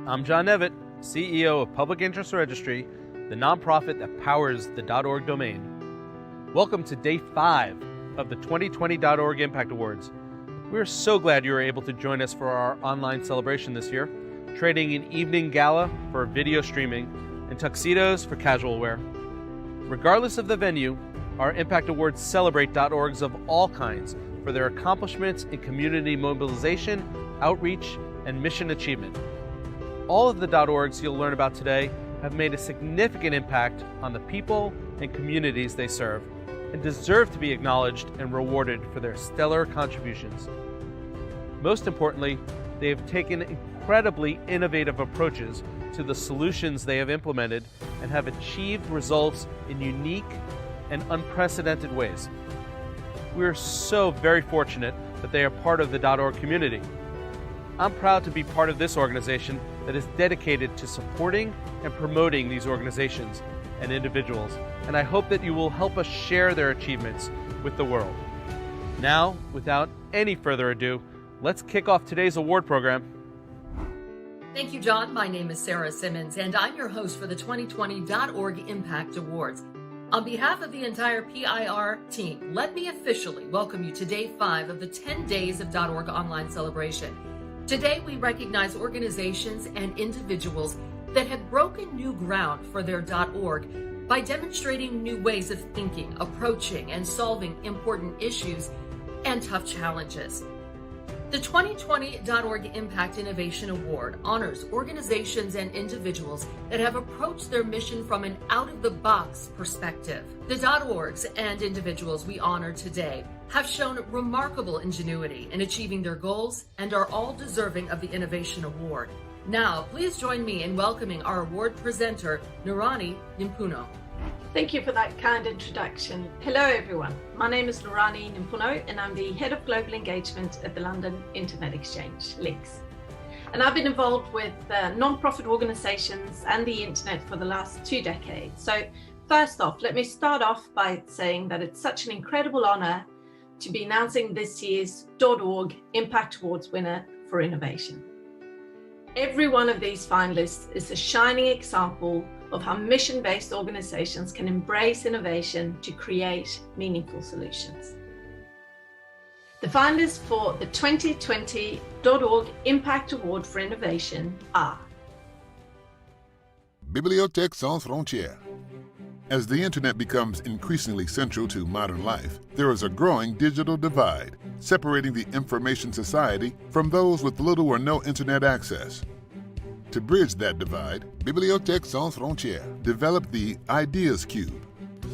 I'm John Nevitt, CEO of Public Interest Registry, the nonprofit that powers the .org domain. Welcome to Day 5 of the 2020 .org Impact Awards. We're so glad you were able to join us for our online celebration this year, trading an evening gala for video streaming and tuxedos for casual wear. Regardless of the venue, our Impact Awards celebrate .orgs of all kinds for their accomplishments in community mobilization, outreach, and mission achievement. All of the .orgs you'll learn about today have made a significant impact on the people and communities they serve and deserve to be acknowledged and rewarded for their stellar contributions. Most importantly, they have taken incredibly innovative approaches to the solutions they have implemented and have achieved results in unique and unprecedented ways. We are so very fortunate that they are part of the .org community. I'm proud to be part of this organization that is dedicated to supporting and promoting these organizations and individuals, and I hope that you will help us share their achievements with the world. Now, without any further ado, let's kick off today's award program. Thank you, John. My name is Sarah Simmons, and I'm your host for the 2020 .org Impact Awards. On behalf of the entire PIR team, let me officially welcome you to Day 5 of the 10 Days of .org online celebration. Today, we recognize organizations and individuals that have broken new ground for their .org by demonstrating new ways of thinking, approaching, and solving important issues and tough challenges. The 2020 .org Impact Innovation Award honors organizations and individuals that have approached their mission from an out-of-the-box perspective. The .orgs and individuals we honor today have shown remarkable ingenuity in achieving their goals and are all deserving of the Innovation Award. Now, please join me in welcoming our award presenter, Nurani Nimpuno. Thank you for that kind introduction. Hello everyone, my name is Nurani Nimpuno and I'm the Head of Global Engagement at the London Internet Exchange, LINX. And I've been involved with non-profit organizations and the internet for the last 2 decades. So first off, let me start off by saying that it's such an incredible honor to be announcing this year's .org Impact Awards winner for innovation. Every one of these finalists is a shining example of how mission-based organizations can embrace innovation to create meaningful solutions. The finalists for the 2020 .org Impact Award for Innovation are Bibliothèque Sans Frontières. As the internet becomes increasingly central to modern life, there is a growing digital divide, separating the information society from those with little or no internet access. To bridge that divide, Bibliothèque Sans Frontières developed the Ideas Cube.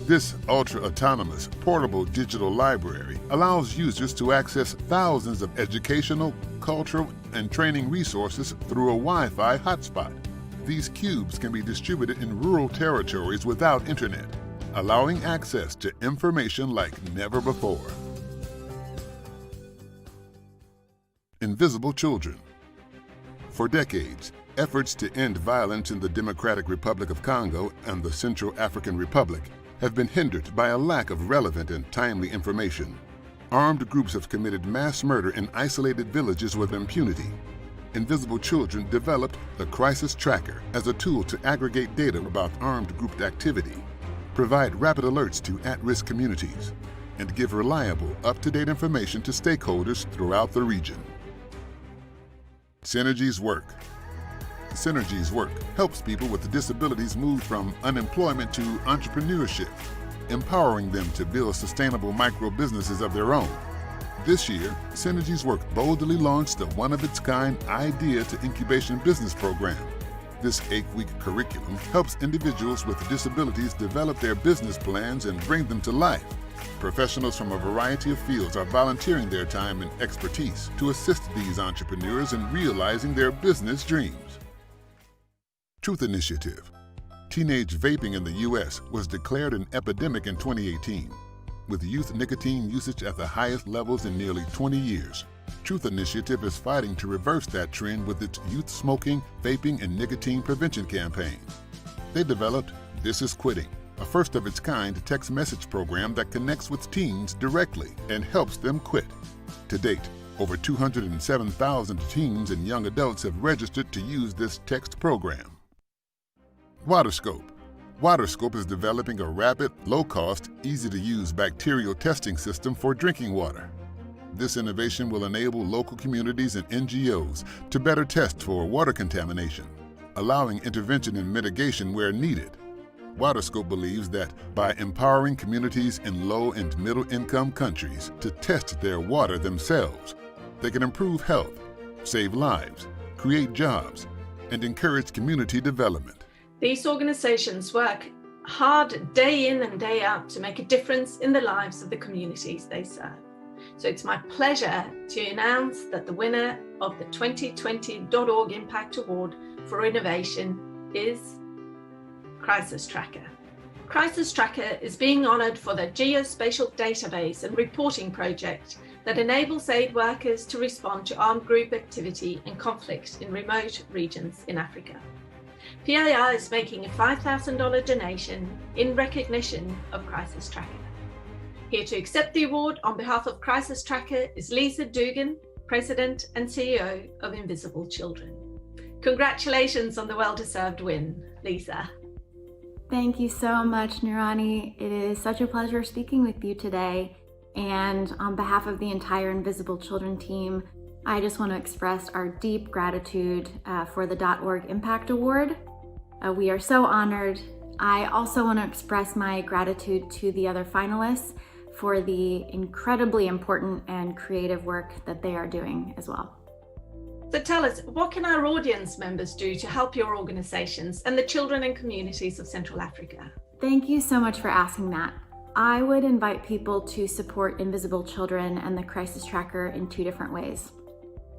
This ultra-autonomous, portable digital library allows users to access thousands of educational, cultural, and training resources through a Wi-Fi hotspot. These cubes can be distributed in rural territories without internet, allowing access to information like never before. Invisible children. For decades, efforts to end violence in the Democratic Republic of Congo and the Central African Republic have been hindered by a lack of relevant and timely information. Armed groups have committed mass murder in isolated villages with impunity. Invisible Children developed the Crisis Tracker as a tool to aggregate data about armed group activity, provide rapid alerts to at-risk communities, and give reliable, up-to-date information to stakeholders throughout the region. Synergies Work. Synergies Work helps people with disabilities move from unemployment to entrepreneurship, empowering them to build sustainable micro-businesses of their own. This year, Synergies Work boldly launched a one-of-its-kind Idea to Incubation business program. This 8-week curriculum helps individuals with disabilities develop their business plans and bring them to life. Professionals from a variety of fields are volunteering their time and expertise to assist these entrepreneurs in realizing their business dreams. Truth Initiative. Teenage vaping in the U.S. was declared an epidemic in 2018. With youth nicotine usage at the highest levels in nearly 20 years, Truth Initiative is fighting to reverse that trend with its youth smoking, vaping, and nicotine prevention campaign. They developed This Is Quitting, a first-of-its-kind text message program that connects with teens directly and helps them quit. To date, Over 207,000 teens and young adults have registered to use this text program. WaterScope. WaterScope is developing a rapid, low-cost, easy-to-use bacterial testing system for drinking water. This innovation will enable local communities and NGOs to better test for water contamination, allowing intervention and mitigation where needed. WaterScope believes that by empowering communities in low and middle-income countries to test their water themselves, they can improve health, save lives, create jobs, and encourage community development. These organizations work hard day in and day out to make a difference in the lives of the communities they serve. So it's my pleasure to announce that the winner of the 2020.org Impact Award for Innovation is Crisis Tracker. Crisis Tracker is being honoured for their geospatial database and reporting project that enables aid workers to respond to armed group activity and conflict in remote regions in Africa. PIR is making a $5,000 donation in recognition of Crisis Tracker. Here to accept the award on behalf of Crisis Tracker is Lisa Dougan, President and CEO of Invisible Children. Congratulations on the well-deserved win, Lisa. Thank you so much, Nurani. It is such a pleasure speaking with you today. And on behalf of the entire Invisible Children team, I just want to express our deep gratitude for the .org Impact Award. We are so honored. I also want to express my gratitude to the other finalists for the incredibly important and creative work that they are doing as well. So tell us, what can our audience members do to help your organizations and the children and communities of Central Africa? Thank you so much for asking that. I would invite people to support Invisible Children and the Crisis Tracker in two different ways.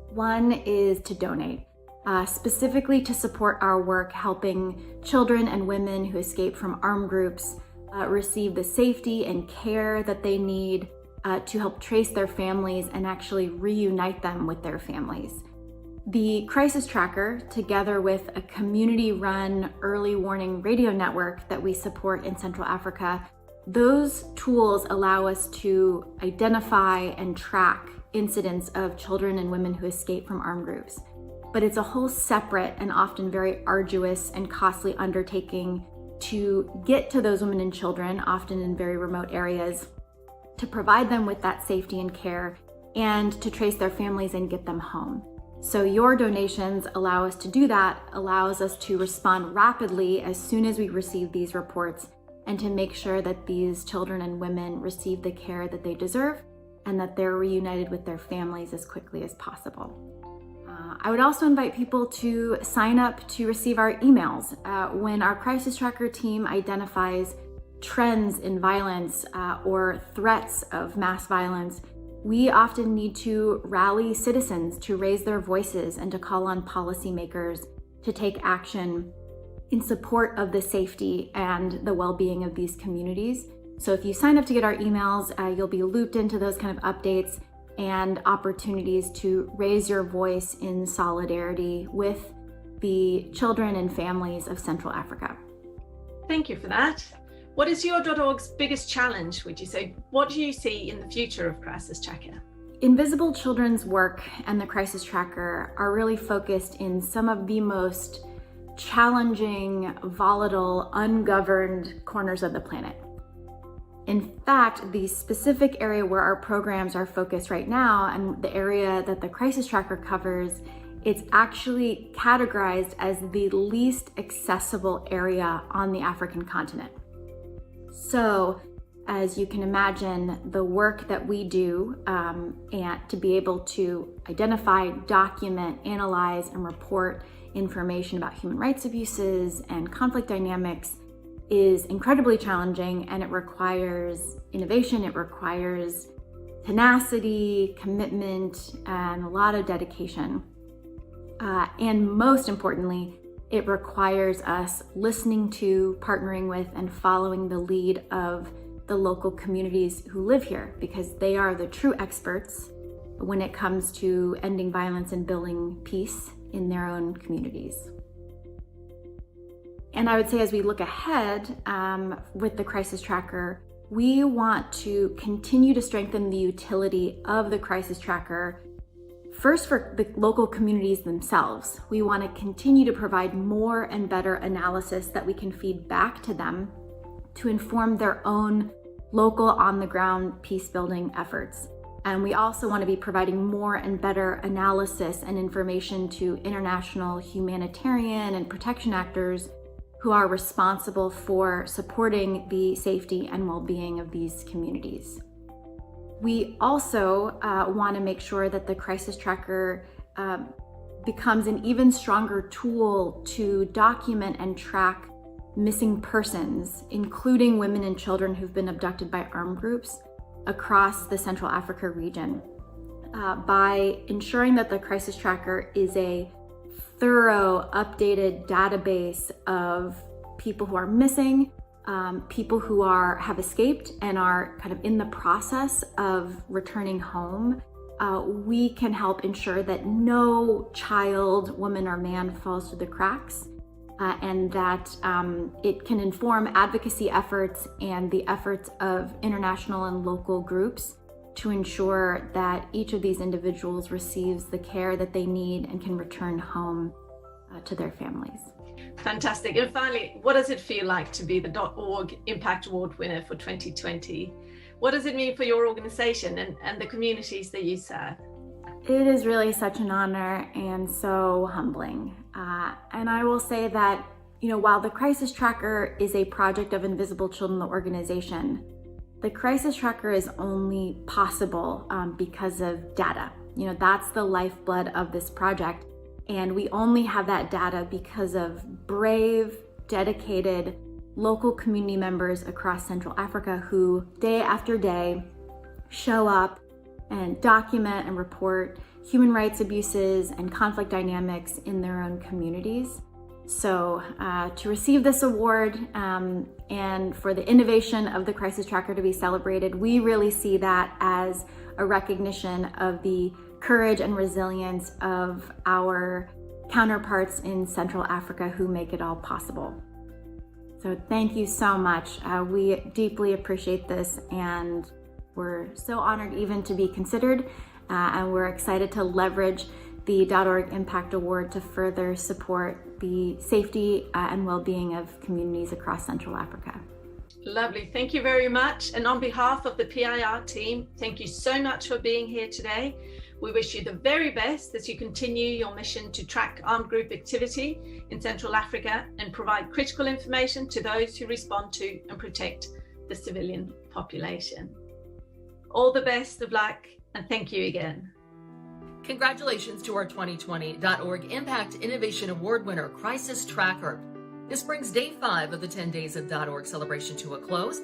One is to donate, specifically to support our work helping children and women who escape from armed groups receive the safety and care that they need to help trace their families and actually reunite them with their families. The Crisis Tracker, together with a community-run early warning radio network that we support in Central Africa, those tools allow us to identify and track incidents of children and women who escape from armed groups. But it's a whole separate and often very arduous and costly undertaking to get to those women and children, often in very remote areas, to provide them with that safety and care, and to trace their families and get them home. So your donations allow us to do that, allows us to respond rapidly as soon as we receive these reports, and to make sure that these children and women receive the care that they deserve and that they're reunited with their families as quickly as possible. I would also invite people to sign up to receive our emails. When our Crisis Tracker team identifies trends in violence or threats of mass violence, we often need to rally citizens to raise their voices and to call on policymakers to take action in support of the safety and the well-being of these communities. So if you sign up to get our emails, you'll be looped into those kind of updates and opportunities to raise your voice in solidarity with the children and families of Central Africa. Thank you for that. What is your .org's biggest challenge, would you say? What do you see in the future of Crisis Tracker? Invisible Children's work and the Crisis Tracker are really focused in some of the most challenging, volatile, ungoverned corners of the planet. In fact, the specific area where our programs are focused right now, and the area that the Crisis Tracker covers, it's actually categorized as the least accessible area on the African continent. So, as you can imagine, the work that we do and to be able to identify, document, analyze, and report information about human rights abuses and conflict dynamics is incredibly challenging, and it requires innovation, it requires tenacity, commitment, and a lot of dedication. And most importantly, it requires us listening to, partnering with, and following the lead of the local communities who live here, because they are the true experts when it comes to ending violence and building peace in their own communities. And I would say as we look ahead with the Crisis Tracker, we want to continue to strengthen the utility of the Crisis Tracker First, for the local communities themselves, we want to continue to provide more and better analysis that we can feed back to them to inform their own local on-the-ground peace-building efforts. And we also want to be providing more and better analysis and information to international humanitarian and protection actors who are responsible for supporting the safety and well-being of these communities. We also want to make sure that the Crisis Tracker becomes an even stronger tool to document and track missing persons, including women and children who've been abducted by armed groups across the Central Africa region. By ensuring that the Crisis Tracker is a thorough, updated database of people who are missing, people who have escaped and are kind of in the process of returning home, we can help ensure that no child, woman, or man falls through the cracks, and that it can inform advocacy efforts and the efforts of international and local groups to ensure that each of these individuals receives the care that they need and can return home to their families. Fantastic. And finally, what does it feel like to be the .org Impact Award winner for 2020? What does it mean for your organization and the communities that you serve? It is really such an honor and so humbling. And I will say that, while the Crisis Tracker is a project of Invisible Children, the organization, the Crisis Tracker is only possible because of data. That's the lifeblood of this project. And we only have that data because of brave, dedicated local community members across Central Africa who day after day show up and document and report human rights abuses and conflict dynamics in their own communities. So to receive this award and for the innovation of the Crisis Tracker to be celebrated, we really see that as a recognition of the courage and resilience of our counterparts in Central Africa who make it all possible. So thank you so much. We deeply appreciate this, and we're so honored even to be considered, and we're excited to leverage the .org Impact Award to further support the safety and well-being of communities across Central Africa. Lovely. Thank you very much. And on behalf of the PIR team, thank you so much for being here today. We wish you the very best as you continue your mission to track armed group activity in Central Africa and provide critical information to those who respond to and protect the civilian population. All the best of luck, and thank you again. Congratulations to our 2020.org Impact Innovation Award winner, Crisis Tracker. This brings day 5 of the 10 Days of .org celebration to a close.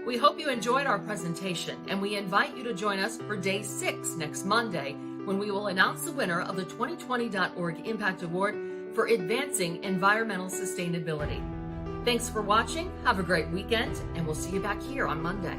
We hope you enjoyed our presentation, and we invite you to join us for day 6 next Monday, when we will announce the winner of the 2020.org Impact Award for advancing environmental sustainability. Thanks for watching. Have a great weekend, and we'll see you back here on Monday.